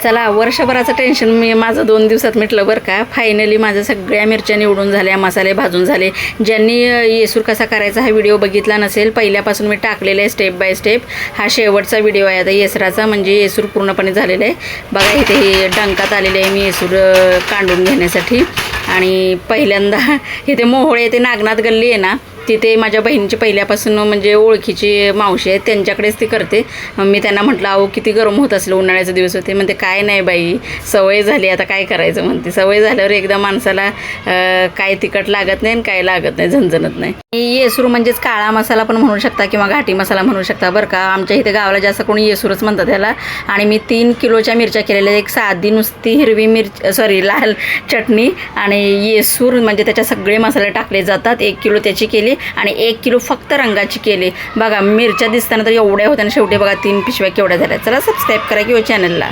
चला वर्षभराचं टेन्शन माझं 2 दिवसात मिटलं बरं का. फायनली माझं सगळ्या मिरच्या निवडून झाल्या, मसाले भाजून झाले. ज्यांनी येसूर कसा करायचा हा व्हिडिओ बघितला नसेल, पहिल्यापासून मी टाकलेला आहे स्टेप बाय स्टेप. हा शेवटचा व्हिडिओ आहे आता येसराचा, म्हणजे येसूर पूर्णपणे झालेलं आहे. बघा इथे हे डंकात आलेले आहे मी येसूर कांडून घेण्यासाठी. आणि पहिल्यांदा इथे मोहोळे ते नागनाथ गल्ली आहे ना, तिथे माझ्या बहिणीची पहिल्यापासून म्हणजे ओळखीची मावशी आहे, त्यांच्याकडेच ती करते. मी त्यांना म्हटलं अहो किती गरम होत असलं, उन्हाळ्याचे दिवस होते. म्हणते काय नाही बाई, सवय झाली आता काय करायचं म्हणते. सवय झाल्यावर एकदा माणसाला काय तिखट लागत नाही आणि काय लागत नाही, झणझणत नाही. येसूर म्हणजेच काळा मसाला पण म्हणू शकता किंवा घाटी मसाला म्हणू शकता बरं का. आमच्या इथे गावाला जास्त कोणी येसूरच म्हणतात त्याला. आणि मी 3 किलोच्या मिरच्या केलेल्या, एक साधी नुसती हिरवी लाल चटणी आणि येसूर म्हणजे त्याच्या सगळे मसाले टाकले जातात. 1 किलो त्याची केली आणि 1 किलो फक्त रंगाची केली. बघा मिरच्या दिसताना तर एवढ्या होत्या आणि शेवटी बघा 3 पिशव्या केवढ्या झाल्या. चला सबस्क्राईब करा किंवा चॅनलला.